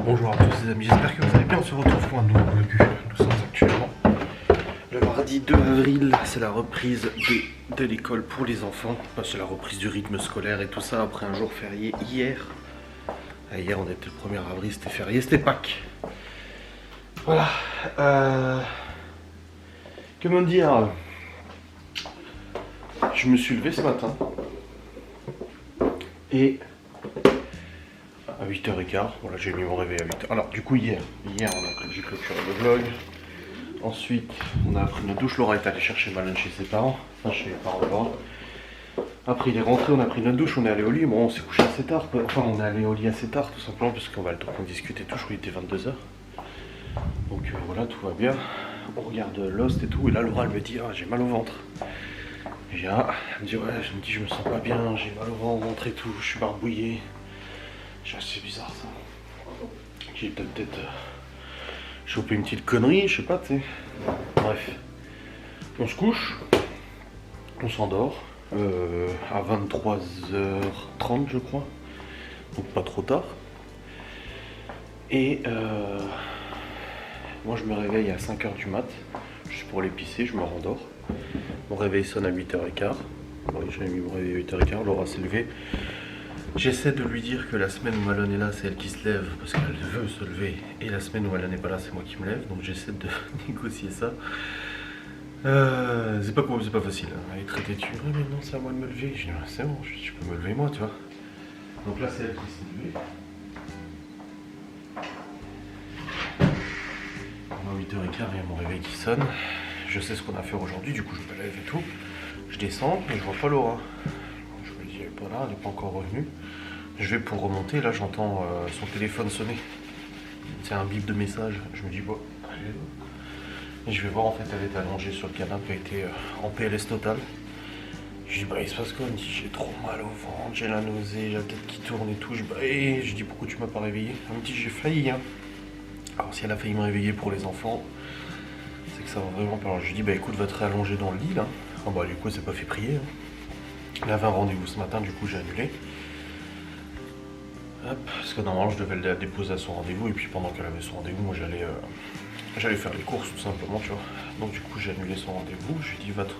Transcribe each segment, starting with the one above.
Bonjour à tous les amis, j'espère que vous allez bien. On se retrouve pour un nouveau revue. Nous sommes actuellement le mardi 2 avril, c'est la reprise de l'école pour les enfants. C'est la reprise du rythme scolaire et tout ça après un jour férié hier. Hier on était le 1er avril, c'était férié, c'était Pâques. Voilà. Comment dire, je me suis levé ce matin et à 8h15, voilà, j'ai mis mon réveil à 8h. Alors du coup j'ai clôturé le vlog. Ensuite on a pris notre douche, Laura est allée chercher Malin chez ses parents, chez les parents de Laura. Après il est rentré, on a pris notre douche, on est allé au lit. Bon, on s'est couché assez tard, enfin on est allé au lit assez tard tout simplement parce qu'on va le temps qu'on discute et tout. Je crois qu'il était 22h. Donc voilà, tout va bien. On regarde Lost et tout, et là Laura elle me dit j'ai mal au ventre. Et elle me dit je me sens pas bien, j'ai mal au ventre et tout, je suis barbouillé. C'est bizarre ça. J'ai peut-être chopé une petite connerie, je sais pas, tu sais. Bref. On se couche, on s'endort à 23h30 je crois. Donc pas trop tard. Et moi je me réveille à 5h du mat. Juste pour aller pisser, je me rendors. Mon réveil sonne à 8h15. Oui, j'avais mis mon réveil à 8h15, Laura s'est levée. J'essaie de lui dire que la semaine où Malone est là, c'est elle qui se lève parce qu'elle veut se lever. Et la semaine où Malone n'est pas là, c'est moi qui me lève. Donc j'essaie de négocier ça. C'est pas facile. Hein. Elle est très têtue. Oui, mais non, c'est à moi de me lever. Je dis, c'est bon, je peux me lever moi, tu vois. Donc là, c'est elle qui s'est levée. À 8h15, il y a mon réveil qui sonne. Je sais ce qu'on a fait aujourd'hui, du coup, je me lève et tout. Je descends, mais je vois pas Laura. Je me dis, elle est pas là, elle n'est pas encore revenue. Je vais pour remonter, là j'entends son téléphone sonner. C'est un bip de message. Je me dis bon, allez. Et je vais voir, en fait elle était allongée sur le canapé, elle était en PLS total. Je dis il se passe quoi? Elle me dit j'ai trop mal au ventre, j'ai la nausée, j'ai la tête qui tourne et tout. Je dis pourquoi tu m'as pas réveillé? Elle me dit j'ai failli hein. Alors si elle a failli me réveiller pour les enfants, c'est que ça va vraiment pas. Alors je lui dis écoute, va te réallonger dans le lit là. Du coup elle s'est pas fait prier. Hein. Elle avait un rendez-vous ce matin, du coup j'ai annulé. Hop, parce que normalement je devais la déposer à son rendez-vous et puis pendant qu'elle avait son rendez-vous, moi j'allais faire les courses tout simplement, tu vois. Donc du coup j'ai annulé son rendez-vous, je lui ai dit va te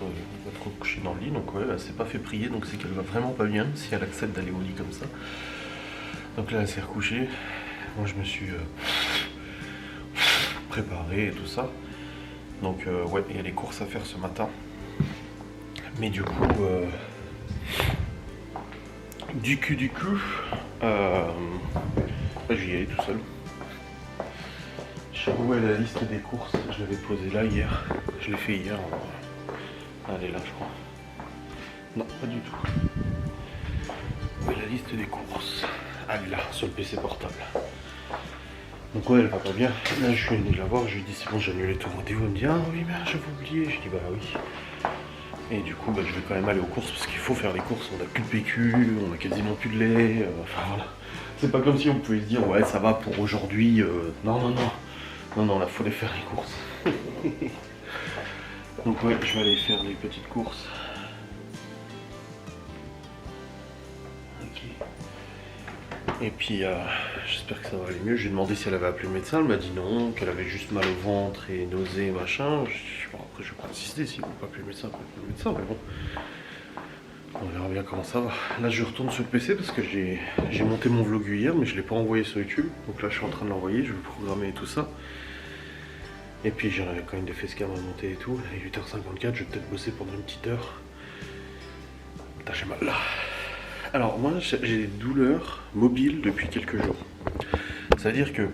recoucher dans le lit, donc ouais, elle s'est pas fait prier, donc c'est qu'elle va vraiment pas bien si elle accepte d'aller au lit comme ça. Donc là elle s'est recouchée, moi je me suis préparé et tout ça. Donc ouais, il y a les courses à faire ce matin. Mais du coup, je vais y aller tout seul. Je sais où est la liste des courses, je l'avais posée là hier. Je l'ai fait hier. Elle est là je crois. Non, pas du tout. Où est la liste des courses? Elle est là, sur le PC portable. Donc ouais, elle va pas bien. Là je suis venu la voir, je lui ai dit c'est bon, j'ai annulé tout rendez-vous. Elle me dit oui mais j'avais oublié. Je dis oui. Et du coup je vais quand même aller aux courses parce qu'il faut faire les courses, on a plus de PQ, on a quasiment plus de lait, enfin voilà. C'est pas comme si on pouvait se dire ouais ça va pour aujourd'hui, non, là faut aller faire les courses. Donc ouais, je vais aller faire les petites courses. Ok. Et puis j'espère que ça va aller mieux. J'ai demandé si elle avait appelé le médecin, elle m'a dit non, qu'elle avait juste mal au ventre et nausée machin. Après je vais pas insister, s'il ne veut pas appeler le médecin, pas appeler le médecin, mais bon. On verra bien comment ça va. Là je retourne sur le PC parce que j'ai monté mon vlog hier mais je ne l'ai pas envoyé sur YouTube. Donc là je suis en train de l'envoyer, je vais le programmer et tout ça. Et puis j'en avais quand même des facecam à monter et tout. À 8h54, je vais peut-être bosser pendant une petite heure. Putain, j'ai mal là. Alors moi j'ai des douleurs mobiles depuis quelques jours. C'est-à-dire que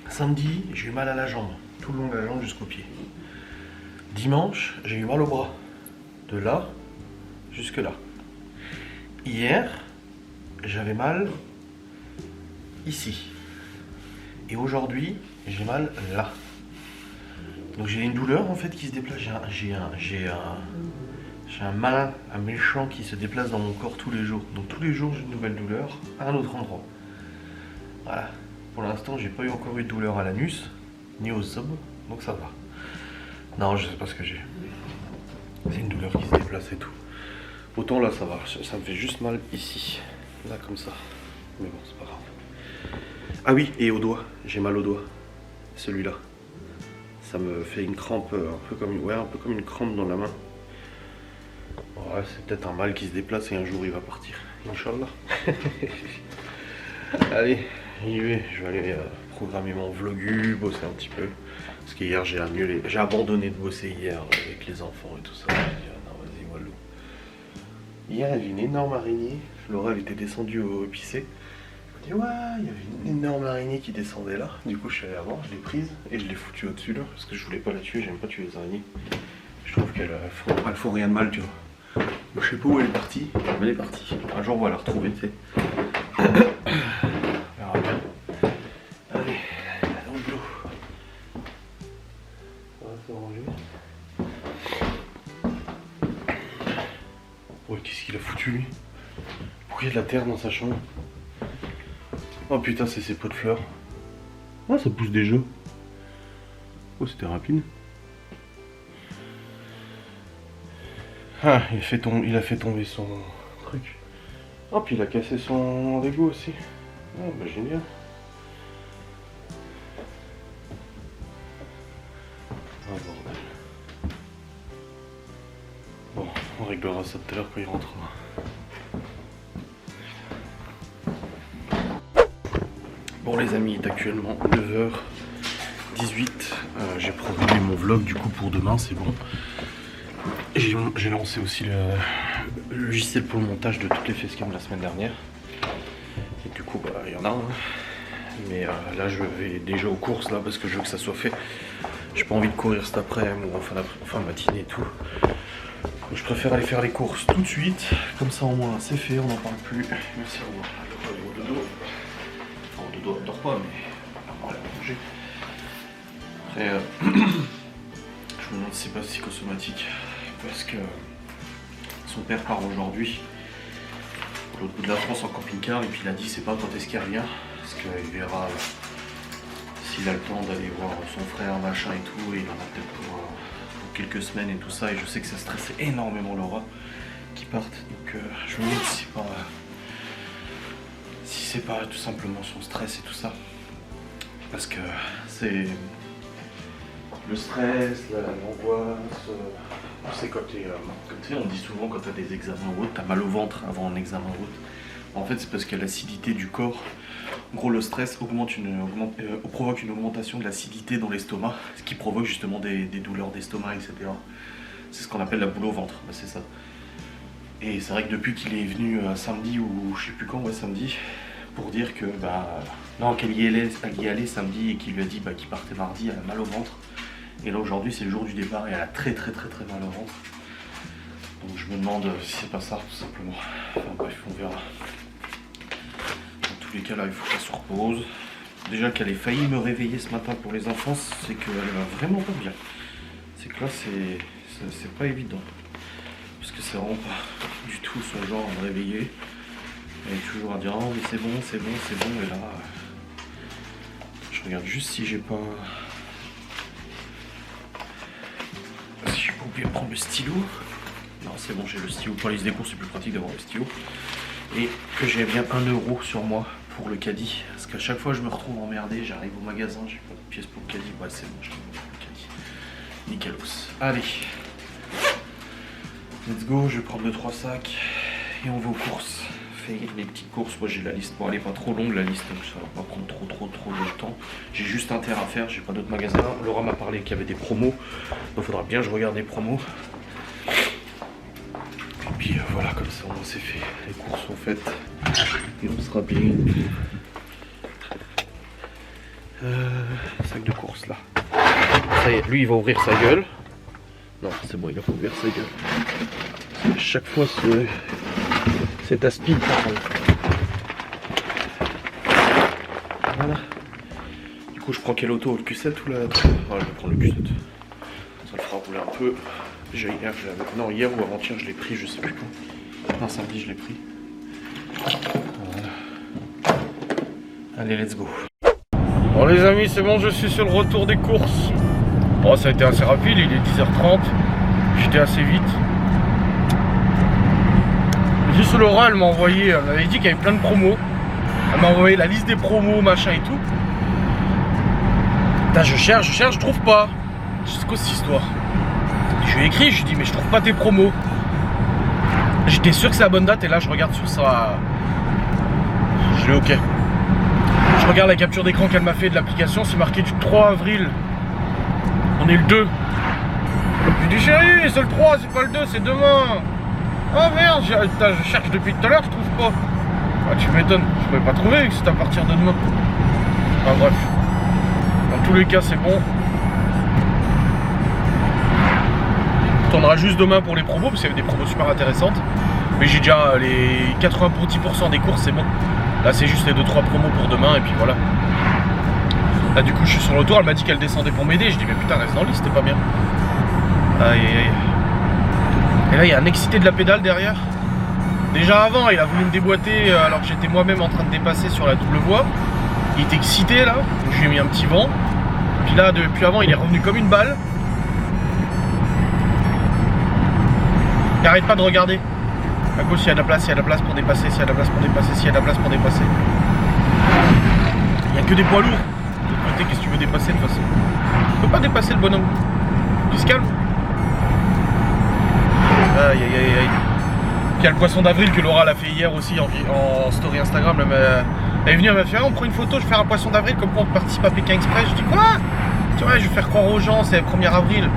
samedi j'ai eu mal à la jambe, tout le long de la jambe jusqu'au pied. Dimanche j'ai eu mal au bras, de là jusque là. Hier j'avais mal ici. Et aujourd'hui j'ai mal là. Donc j'ai une douleur en fait qui se déplace. J'ai un mal, un méchant qui se déplace dans mon corps tous les jours. Donc tous les jours j'ai une nouvelle douleur à un autre endroit. Voilà. Pour l'instant j'ai pas eu encore eu de douleur à l'anus, ni au sub, donc ça va. Non, je sais pas ce que j'ai. C'est une douleur qui se déplace et tout. Autant là ça va, ça me fait juste mal ici. Là comme ça. Mais bon, c'est pas grave. Ah oui, et au doigt, j'ai mal au doigt. Celui-là. Ça me fait une crampe, un peu comme une crampe dans la main. Ouais, c'est peut-être un mal qui se déplace et un jour il va partir. Inch'Allah. Allez, j'y vais. Je vais aller programmer mon vlogu, bosser un petit peu. Parce qu'hier j'ai abandonné de bosser hier avec les enfants et tout ça. J'ai dit, ah non, vas-y, walou. Hier, il y avait une énorme araignée. Laura, elle était descendue au épicé. Je me dis, ouais, il y avait une énorme araignée qui descendait là. Du coup, je suis allé la voir, je l'ai prise et je l'ai foutue au-dessus là. Parce que je voulais pas la tuer, j'aime pas tuer les araignées. Je trouve qu'elles font rien de mal, tu vois. Je sais pas où elle est partie, mais elle est partie. Un jour, on va la retrouver, tu sais. On verra bien. Allez, dans l'eau. On va se ranger. Ouais, qu'est-ce qu'il a foutu lui? Pourquoi il y a de la terre dans sa chambre? Oh putain, c'est ses pots de fleurs. Ah, ça pousse déjà. Oh, c'était rapide. Ah, il a fait tomber son truc. Oh, puis il a cassé son Lego aussi. Ah, bah génial. Ah, bordel. Bon, on réglera ça tout à l'heure quand il rentrera. Bon les amis, il est actuellement 9h18. J'ai programmé mon vlog du coup pour demain, c'est bon. J'ai lancé aussi le logiciel pour le montage de toutes les facecams de la semaine dernière. Et du coup, bah, il y en a un. Mais là, je vais déjà aux courses là parce que je veux que ça soit fait. J'ai pas envie de courir cet après-midi ou enfin matinée et tout. Donc, je préfère aller faire les courses tout de suite. Comme ça, au moins, c'est fait, on n'en parle plus. Merci, au revoir. Dodo. Enfin, Dodo, elle dort pas, mais on va manger. Après, je me demande si c'est pas psychosomatique. Parce que son père part aujourd'hui à l'autre bout de la France en camping-car et puis il a dit c'est pas quand est-ce qu'il revient parce qu'il verra s'il a le temps d'aller voir son frère machin et tout et il en a peut-être pour quelques semaines et tout ça et je sais que ça stressait énormément Laura qui parte donc je me demande si c'est pas tout simplement son stress et tout ça parce que c'est le stress, l'angoisse. C'est quand tu sais, on dit souvent quand tu as des examens ou autre, tu as mal au ventre avant un examen ou autre. En fait, c'est parce que l'acidité du corps, en gros, le stress provoque une augmentation de l'acidité dans l'estomac, ce qui provoque justement des douleurs d'estomac, etc. C'est ce qu'on appelle la boule au ventre, bah, c'est ça. Et c'est vrai que depuis qu'il est venu samedi ou je sais plus quand, ouais, samedi, pour dire que qu'elle y allait samedi et qu'il lui a dit qu'il partait mardi, elle a mal au ventre. Et là aujourd'hui c'est le jour du départ et elle a très mal au ventre. Donc je me demande si c'est pas ça tout simplement. Enfin bref, on verra. Dans tous les cas là il faut qu'elle se repose. Déjà qu'elle ait failli me réveiller ce matin pour les enfants, c'est qu'elle va vraiment pas bien. C'est que là c'est pas évident. Parce que c'est vraiment pas du tout son genre à me réveiller. Elle est toujours à dire oh mais c'est bon. Et là je regarde juste si j'ai pas... oublié de prendre le stylo. Non c'est bon, j'ai le stylo. Pour la liste des courses c'est plus pratique d'avoir le stylo. Et que j'ai bien 1 euro sur moi pour le caddie. Parce qu'à chaque fois je me retrouve emmerdé, j'arrive au magasin, j'ai pas de pièces pour le caddie. Ouais c'est bon, j'ai pour le caddie. Nickelos. Allez. Let's go, je vais prendre 2-3 sacs et on va aux courses. Faire les petites courses, moi j'ai la liste. Bon elle est pas trop longue la liste, donc ça va pas prendre trop de temps. J'ai juste un terre à faire, j'ai pas d'autres magasins. Laura m'a parlé qu'il y avait des promos, donc faudra bien que je regarde les promos. Et puis voilà, comme ça on s'est fait. Les courses sont faites et on sera bien. Sac de courses là. Ça y est, lui il va ouvrir sa gueule. Non c'est bon, il va ouvrir sa gueule. À chaque fois cet aspi parle. Voilà. Du coup je prends quelle auto, le Q7 ou la... Voilà, je vais prendre le Q7. Ça le fera rouler un peu. Déjà hier ou avant-hier je l'ai pris, je sais plus quand. Non samedi je l'ai pris. Voilà. Allez let's go. Bon les amis c'est bon, je suis sur le retour des courses. Bon ça a été assez rapide, il est 10h30. J'étais assez vite. Juste Laura elle m'a envoyé, elle m'avait dit qu'il y avait plein de promos. Elle m'a envoyé la liste des promos, machin et tout. Putain, je cherche, je trouve pas. C'est quoi cette histoire? Je lui ai écrit, je lui ai dit mais je trouve pas tes promos. J'étais sûr que c'est la bonne date et là je regarde sur ça. Je l'ai ok. Je regarde la capture d'écran qu'elle m'a fait de l'application, c'est marqué du 3 avril. On est le 2. Je lui dis chérie, c'est le 3, c'est pas le 2, c'est demain. Oh merde, je cherche depuis tout à l'heure, je trouve pas. Ah, tu m'étonnes, je pouvais pas trouver que c'est à partir de demain. Enfin bref. Dans tous les cas, c'est bon. On tournera juste demain pour les promos, parce qu'il y avait des promos super intéressantes. Mais j'ai déjà les 90% des courses, c'est bon. Là, c'est juste les 2-3 promos pour demain, et puis voilà. Là, du coup, je suis sur le tour, elle m'a dit qu'elle descendait pour m'aider. Je dis, mais putain, reste dans le lit, c'était pas bien. Aïe, aïe, aïe. Et là, il y a un excité de la pédale derrière. Déjà avant, il a voulu me déboîter alors que j'étais moi-même en train de dépasser sur la double voie. Il était excité là, donc je lui ai mis un petit vent. Puis là, depuis avant, il est revenu comme une balle. Il arrête pas de regarder. À gauche, s'il y a de la place, s'il y a de la place pour dépasser, s'il y a de la place pour dépasser, s'il y a de la place pour dépasser. Il n'y a que des poids lourds. De l'autre côté, qu'est-ce que tu veux dépasser de toute façon? Tu peux pas dépasser le bonhomme. Il se calme. Aïe aïe aïe aïe. Puis il y a le poisson d'avril que Laura l'a fait hier aussi en story Instagram. Elle est venue, elle m'a fait on prend une photo, je vais faire un poisson d'avril comme quoi on participe à Pékin Express. Je dis quoi? Tu vois, je vais faire croire aux gens, c'est le 1er avril.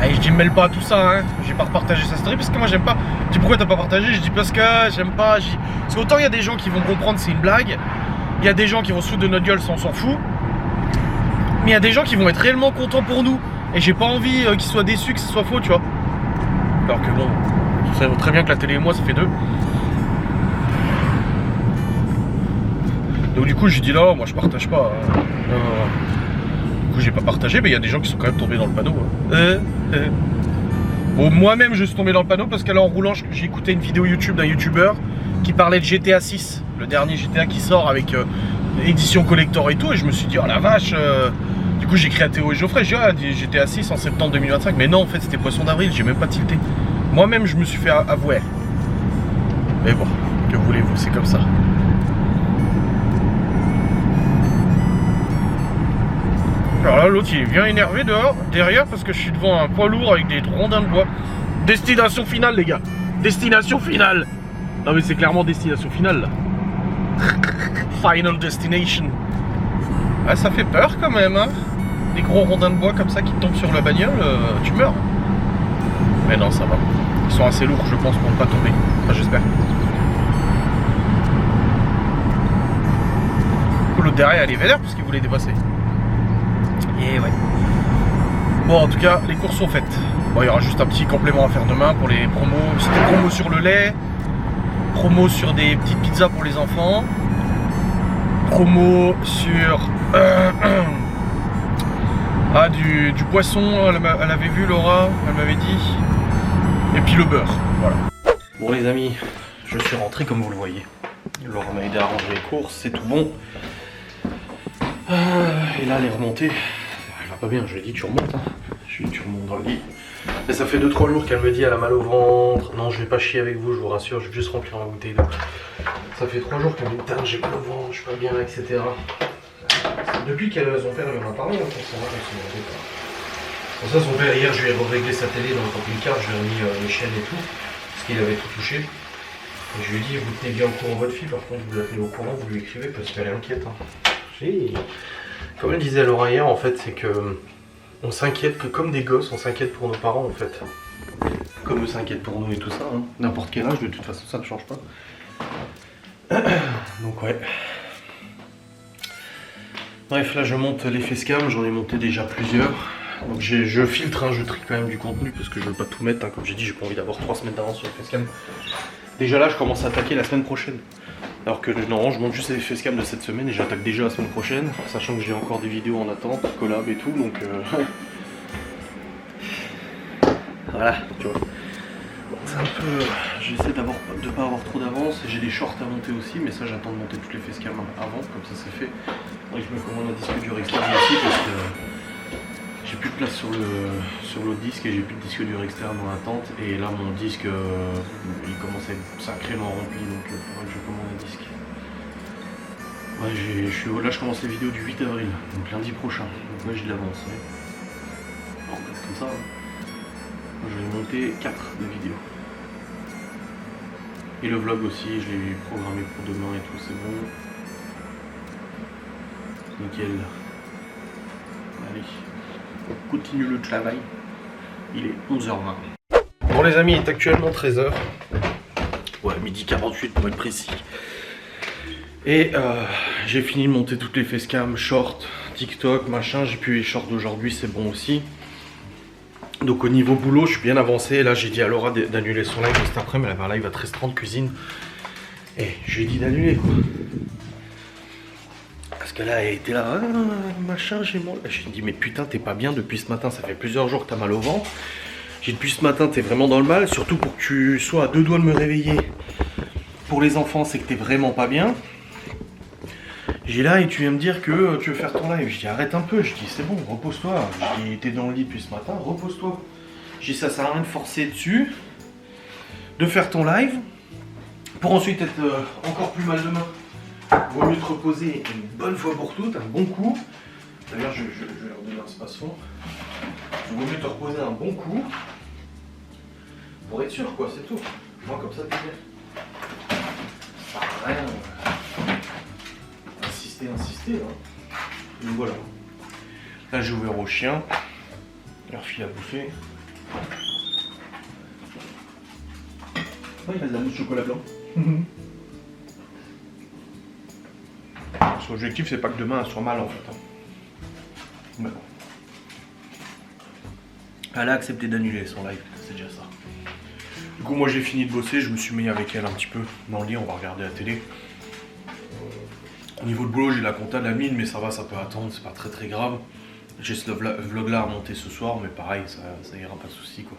Et je dis, me mêle pas à tout ça, hein. J'ai pas repartagé sa story parce que moi j'aime pas. Je dis, pourquoi t'as pas partagé? Je dis, parce que j'aime pas. Parce qu'autant il y a des gens qui vont comprendre c'est une blague, il y a des gens qui vont se foutre de notre gueule, ça on s'en fout. Mais il y a des gens qui vont être réellement contents pour nous. Et j'ai pas envie qu'ils soient déçus, que ce soit faux, tu vois. Alors que bon, tu sais très bien que la télé et moi ça fait deux. Donc du coup j'ai dit là, moi je partage pas. Du coup j'ai pas partagé, mais il y a des gens qui sont quand même tombés dans le panneau. Bon, moi-même je suis tombé dans le panneau parce qu'alors en roulant j'ai écouté une vidéo YouTube d'un youtubeur qui parlait de GTA 6, le dernier GTA qui sort avec édition collector et tout, et je me suis dit oh la vache. Du coup j'ai écrit à Théo et Geoffrey, j'ai dit GTA 6 en septembre 2025, mais non en fait c'était poisson d'avril, j'ai même pas tilté. Moi-même je me suis fait avouer. Mais bon, que voulez-vous, c'est comme ça. Alors là l'autre il vient énervé dehors, derrière, parce que je suis devant un poids lourd avec des rondins de bois. Destination finale les gars. Destination finale. Non mais c'est clairement destination finale là. Final destination. Ah ça fait peur quand même hein. Des gros rondins de bois comme ça qui tombent sur la bagnole, tu meurs. Mais non ça va. Ils sont assez lourds je pense pour ne pas tomber. Enfin j'espère. L'autre derrière elle est vénère parce qu'il voulait dépasser. Et ouais. Bon en tout cas les courses sont faites. Bon il y aura juste un petit complément à faire demain pour les promos. C'était promo sur le lait, promo sur des petites pizzas pour les enfants, promo sur du poisson, elle avait vu Laura, elle m'avait dit. Et puis le beurre, voilà. Bon les amis, je suis rentré comme vous le voyez. Laura m'a aidé à ranger les courses, c'est tout bon. Et là elle est remontée. Elle va pas bien, je lui ai dit tu remontes hein. Je lui ai dit tu remontes dans le lit. Mais ça fait 2-3 jours qu'elle me dit elle a mal au ventre. Non je vais pas chier avec vous, je vous rassure, je vais juste remplir ma bouteille d'eau. Ça fait 3 jours qu'elle me dit putain j'ai mal au ventre, je suis pas bien, etc. Depuis qu'elle son père lui en a parlé, hein, pour ça son père hier je lui ai réglé sa télé dans le camping-car, je lui ai remis les chaînes et tout, parce qu'il avait tout touché. Et je lui ai dit vous tenez bien au courant votre fille, par contre vous la tenez au courant, vous lui écrivez parce qu'elle est inquiète. Hein. Comme elle disait Laura hier en fait, c'est que on s'inquiète que comme des gosses, on s'inquiète pour nos parents en fait. Comme eux s'inquiètent pour nous et tout ça, hein. N'importe quel âge, de toute façon ça ne change pas. Donc ouais. Bref, là je monte les facecam, j'en ai monté déjà plusieurs. Donc je filtre, hein, je trie quand même du contenu parce que je veux pas tout mettre, hein. Comme j'ai dit, j'ai pas envie d'avoir 3 semaines d'avance sur les facecam. Déjà là je commence à attaquer la semaine prochaine. Alors que non, je monte juste les facecam de cette semaine et j'attaque déjà la semaine prochaine, sachant que j'ai encore des vidéos en attente, collab et tout, donc voilà, tu vois. Bon, c'est un peu... J'essaie de pas avoir trop d'avance, j'ai des shorts à monter aussi, mais ça j'attends de monter toutes les facecam avant, comme ça c'est fait. Donc je me commande un disque dur externe aussi parce que j'ai plus de place sur l'autre disque et j'ai plus de disque dur externe dans l'attente. Et là mon disque il commence à être sacrément rempli, donc il faudra que je commande un disque. Ouais, là, je commence les vidéos du 8 avril, donc lundi prochain. Donc là, j'ai de l'avance. Ouais. Bon, c'est comme ça. Hein. Moi, je vais monter 4 de vidéos. Et le vlog aussi, je l'ai programmé pour demain et tout, c'est bon. Nickel. Allez, on continue le travail. Il est 11h20. Bon les amis, il est actuellement 13h. Ouais, midi 48 pour être précis. Et j'ai fini de monter toutes les facecam, shorts, TikTok, machin. J'ai pu les shorts d'aujourd'hui, c'est bon aussi. Donc au niveau boulot, je suis bien avancé. Là, j'ai dit à Laura d'annuler son live juste après, mais elle avait un live à 13h30 cuisine. Et je lui ai dit d'annuler quoi. Parce que là, elle était là, ah, machin, j'ai mal. J'ai dit, mais putain, t'es pas bien depuis ce matin, ça fait plusieurs jours que t'as mal au ventre. J'ai dit, depuis ce matin, t'es vraiment dans le mal, surtout pour que tu sois à 2 doigts de me réveiller. Pour les enfants, c'est que t'es vraiment pas bien. J'ai là et tu viens me dire que tu veux faire ton live. Je dis arrête un peu, je dis c'est bon, repose-toi. Je dis t'es dans le lit depuis ce matin, repose-toi. Je dis ça sert à rien de forcer dessus, de faire ton live, pour ensuite être encore plus mal demain. Vaut mieux te reposer une bonne fois pour toutes, un bon coup. D'ailleurs je vais leur donner un espace-fond. Vaut mieux te reposer un bon coup, pour être sûr quoi, c'est tout. Moi comme ça tu sais. Ça sert à rien. Insister hein. Donc voilà. Là j'ai ouvert au chien. Leur file à bouffer. Oh, il a de la mousse chocolat blanc. Son objectif c'est pas que demain elle soit mal en fait. Mais bon. Elle a accepté d'annuler son live, c'est déjà ça. Du coup moi j'ai fini de bosser, je me suis mis avec elle un petit peu dans le lit, on va regarder la télé. Au niveau de boulot, j'ai la compta de la mine, mais ça va, ça peut attendre, c'est pas très grave. J'ai ce vlog là à monter ce soir, mais pareil, ça ira, pas de soucis quoi.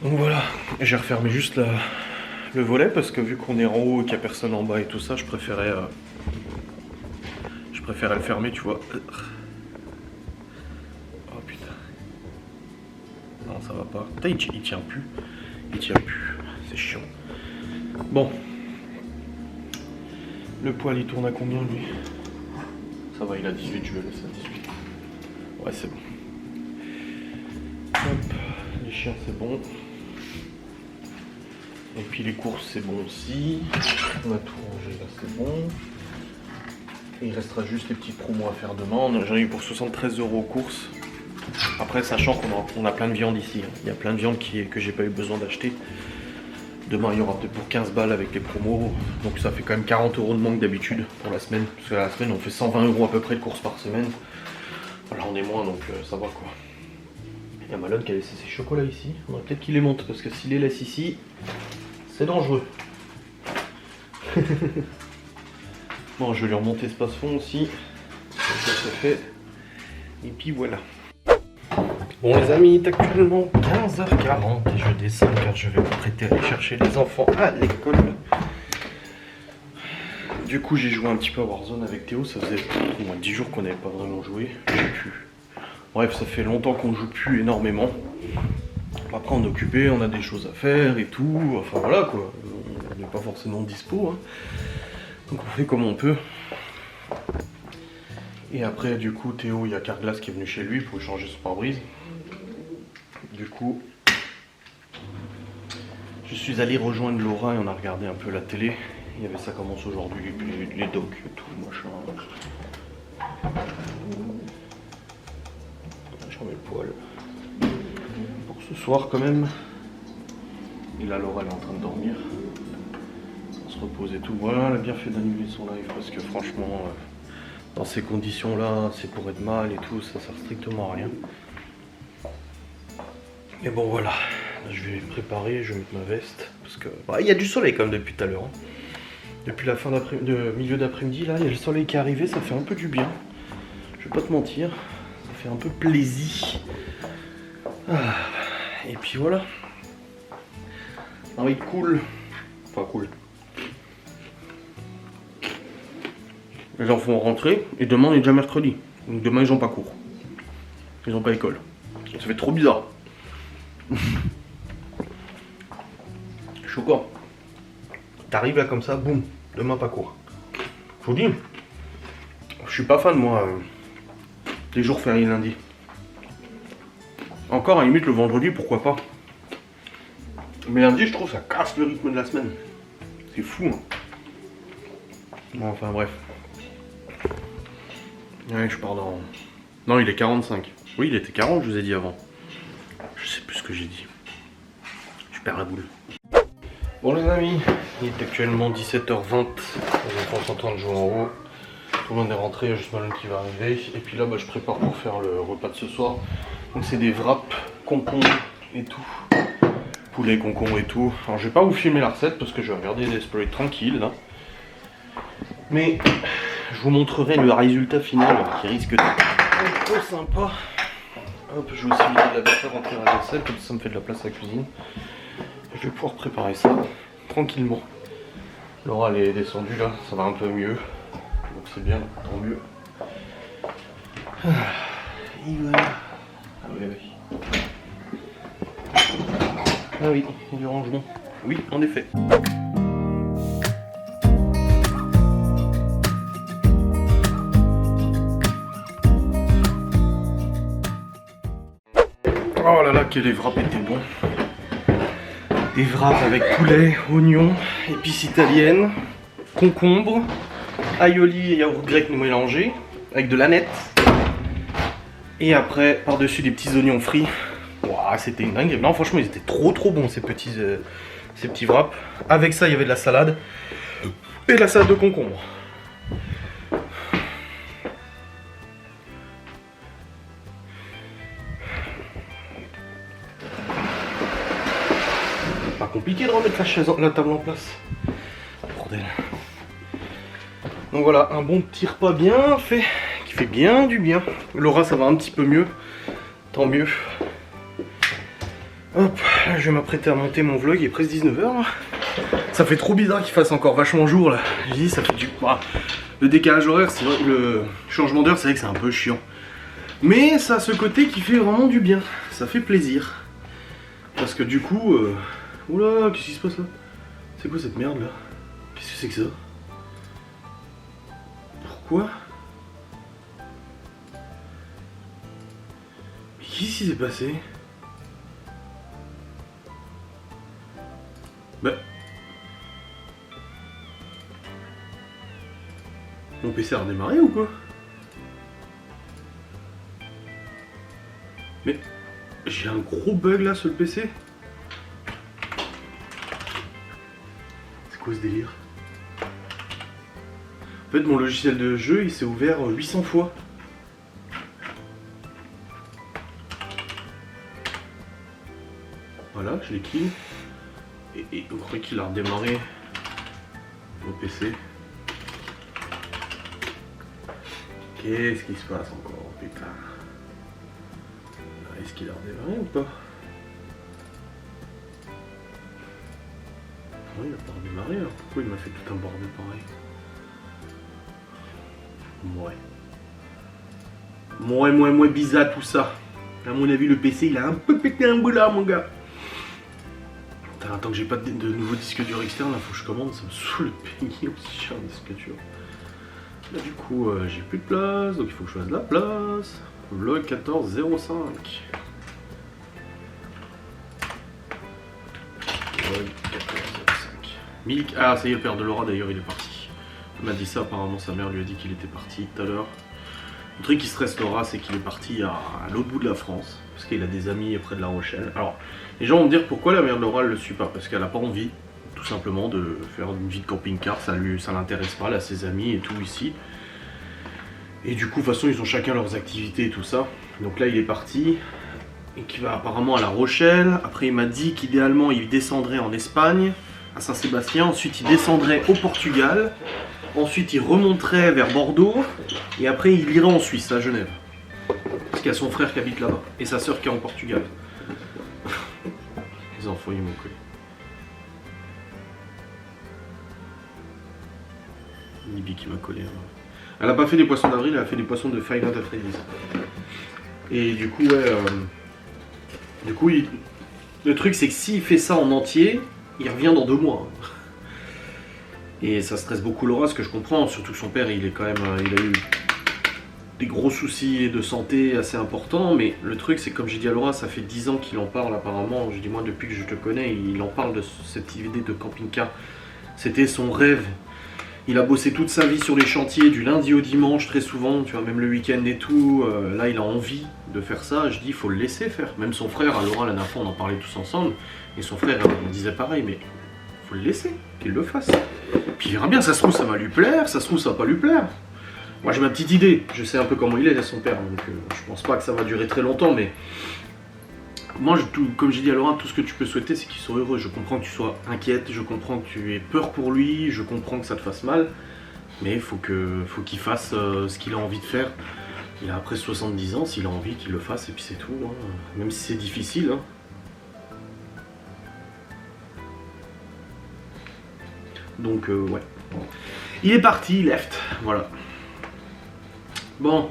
Donc voilà, j'ai refermé juste le volet parce que vu qu'on est en haut et qu'il n'y a personne en bas et tout ça, je préférais le fermer, tu vois. Oh putain. Non, ça va pas. Putain, il tient plus. Il tient plus. C'est chiant. Bon. Le poil il tourne à combien lui? Ça va, il a 18, je vais laisser à 18. Ouais, c'est bon. Hop, les chiens c'est bon. Et puis les courses c'est bon aussi. On a tout rangé là, c'est bon. Et il restera juste les petits promos à faire demain. J'en ai eu pour 73 € aux courses. Après, sachant qu'on a plein de viande ici. Il y a plein de viande que j'ai pas eu besoin d'acheter. Demain, il y aura peut-être pour 15 balles avec les promos. Donc ça fait quand même 40 € de manque d'habitude pour la semaine. Parce que la semaine, on fait 120 € à peu près de courses par semaine. Voilà, on est moins, donc ça va quoi. Il y a Malone qui a laissé ses chocolats ici. On va peut-être qu'il les monte, parce que s'il les laisse ici, c'est dangereux. Bon, je vais lui remonter ce passe-fond aussi. Ça c'est fait. Et puis voilà. Bon les amis, il est actuellement 15h40 et je descends car je vais m'apprêter à aller chercher les enfants à l'école. Du coup j'ai joué un petit peu à Warzone avec Théo, ça faisait au moins 10 jours qu'on n'avait pas vraiment joué. Bref, ça fait longtemps qu'on joue plus énormément. Après on est occupé, on a des choses à faire et tout, enfin voilà quoi. On n'est pas forcément dispo, hein. Donc on fait comme on peut. Et après du coup Théo, il y a Carglass qui est venu chez lui pour changer son pare-brise. Du coup, je suis allé rejoindre Laura et on a regardé un peu la télé. Il y avait Ça commence aujourd'hui, les docs et tout, machin. Je remets le poil. Pour ce soir quand même. Et là Laura elle est en train de dormir. On se repose et tout. Voilà, elle a bien fait d'annuler son live parce que franchement, dans ces conditions là, c'est pour être mal et tout, ça sert strictement à rien. Et bon voilà, là, je vais me préparer, je vais mettre ma veste, parce que bah, il y a du soleil quand même depuis tout à l'heure. Hein. Depuis la fin de milieu d'après-midi, là, il y a le soleil qui est arrivé, ça fait un peu du bien. Je vais pas te mentir, ça fait un peu plaisir. Ah, et puis voilà. Envie de cool. Enfin cool. Les enfants vont rentrer, et demain on est déjà mercredi. Donc demain ils ont pas cours. Ils ont pas école. Ça fait trop bizarre. Choquant. T'arrives là comme ça, boum, demain pas court. Je vous dis, je suis pas fan moi des jours fériés lundi. Encore à la limite le vendredi, pourquoi pas. Mais lundi, je trouve ça casse le rythme de la semaine. C'est fou. Hein. Bon, enfin bref. Ouais, je pars dans... Non, il est 45. Oui, il était 40, je vous ai dit avant. Je sais plus ce que j'ai dit. Je perds la boule. Bon les amis, il est actuellement 17h20. Les enfants sont en train de jouer en haut. Tout le monde est rentré, il y a juste Malone qui va arriver. Et puis là, bah, je prépare pour faire le repas de ce soir. Donc c'est des wraps, concombres et tout. Poulet, concombre et tout. Alors je vais pas vous filmer la recette parce que je vais regarder Desperate tranquille là. Mais je vous montrerai le résultat final qui risque d'être un peu sympa. Hop, je vais aussi vider la vaisselle, rentrer la vaisselle, comme ça me fait de la place à la cuisine. Je vais pouvoir préparer ça tranquillement. Laura elle est descendue là, ça va un peu mieux. Donc c'est bien, tant mieux. Et voilà. Ah oui, oui. Ah oui, il y a du rangement. Oui, en effet. Oh là là, que les wraps étaient bons. Des wraps avec poulet, oignons, épices italiennes, concombre, aioli et yaourt grec mélangés, avec de l'aneth. Et après, par-dessus des petits oignons frits. Waouh, c'était une dingue. Non, franchement, ils étaient trop bons ces petits wraps. Avec ça, il y avait de la salade. Et de la salade de concombre. Pas compliqué de remettre la table en place. Bordel. Donc voilà, un bon petit repas bien fait. Qui fait bien du bien. Laura, ça va un petit peu mieux. Tant mieux. Hop, là, je vais m'apprêter à monter mon vlog, il est presque 19h. Ça fait trop bizarre qu'il fasse encore vachement jour là. J'ai dit, ça fait du... Bah, le décalage horaire, c'est vrai, le changement d'heure, c'est vrai que c'est un peu chiant. Mais ça a ce côté qui fait vraiment du bien. Ça fait plaisir. Parce que du coup... Oula, qu'est-ce qui se passe là? C'est quoi cette merde là? Qu'est-ce que c'est que ça? Pourquoi? Mais qu'est-ce qui s'est passé? Bah... Mon PC a redémarré ou quoi? Mais... J'ai un gros bug là sur le PC. C'est quoi ce délire? En fait mon logiciel de jeu il s'est ouvert 800 fois. Voilà, je l'ai kill. Et on croit qu'il a redémarré au PC. Qu'est-ce qui se passe encore, putain? Est-ce qu'il a redémarré ou pas? Non, il a pas redémarré, alors pourquoi il m'a fait tout un bordel pareil? Moins bizarre tout ça. À mon avis, le PC il a un peu pété un bout là, mon gars. Tant que j'ai pas de nouveau disque dur externe, là faut que je commande, ça me saoule de payer aussi cher un disque dur. Là du coup j'ai plus de place, donc il faut que je fasse de la place. Vlog 14.05. Vlog 14.05. Ah ça y est, le père de Laura d'ailleurs il est parti. Il m'a dit ça, apparemment sa mère lui a dit qu'il était parti tout à l'heure. Le truc qui stresse Laura, c'est qu'il est parti à l'autre bout de la France, parce qu'il a des amis près de La Rochelle. Alors, les gens vont me dire pourquoi la mère de Laura ne le suit pas, parce qu'elle n'a pas envie, tout simplement, de faire une vie de camping-car, ça l'intéresse pas, elle a ses amis et tout ici. Et du coup, de toute façon, ils ont chacun leurs activités et tout ça. Donc là, il est parti, et qu'il va apparemment à La Rochelle. Après, il m'a dit qu'idéalement, il descendrait en Espagne, à Saint-Sébastien. Ensuite, il descendrait au Portugal. Ensuite, il remonterait vers Bordeaux. Et après, il irait en Suisse, à Genève. Parce qu'il y a son frère qui habite là-bas. Et sa soeur qui est en Portugal. Les enfants, ils m'ont collé. Nibi qui m'a collé. Elle a pas fait des poissons d'avril, elle a fait des poissons de Five Nights at Freddy's. Et du coup, ouais... Du coup, le truc, c'est que s'il fait ça en entier, il revient dans 2 mois. Et ça stresse beaucoup Laura, ce que je comprends, surtout que son père, il est quand même, il a eu des gros soucis de santé assez importants, mais le truc c'est que comme j'ai dit à Laura, ça fait 10 ans qu'il en parle apparemment, je dis moi depuis que je te connais, il en parle de cette idée de camping-car. C'était son rêve. Il a bossé toute sa vie sur les chantiers, du lundi au dimanche très souvent, tu vois, même le week-end et tout. Là il a envie de faire ça, je dis il faut le laisser faire. Même son frère, à Laura la dernière fois on en parlait tous ensemble, et son frère il disait pareil, mais faut le laisser, qu'il le fasse. Puis il verra bien, ça se trouve ça va lui plaire, ça se trouve ça va pas lui plaire. Moi j'ai ma petite idée, je sais un peu comment il est son père, donc je pense pas que ça va durer très longtemps, mais moi comme j'ai dit à Laura, tout ce que tu peux souhaiter c'est qu'il soit heureux. Je comprends que tu sois inquiète, je comprends que tu aies peur pour lui, je comprends que ça te fasse mal, mais faut qu'il fasse ce qu'il a envie de faire. Il a après 70 ans, s'il a envie qu'il le fasse et puis c'est tout, hein. Même si c'est difficile. Hein. Donc ouais. Il est parti, left, voilà. Bon.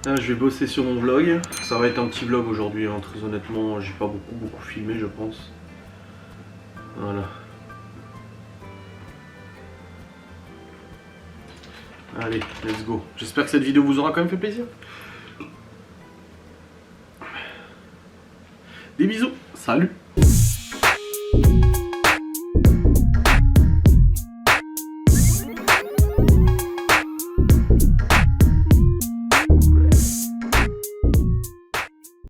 Là, je vais bosser sur mon vlog. Ça va être un petit vlog aujourd'hui, hein. Très honnêtement, j'ai pas beaucoup filmé, je pense. Voilà. Allez, let's go. J'espère que cette vidéo vous aura quand même fait plaisir. Des bisous, salut!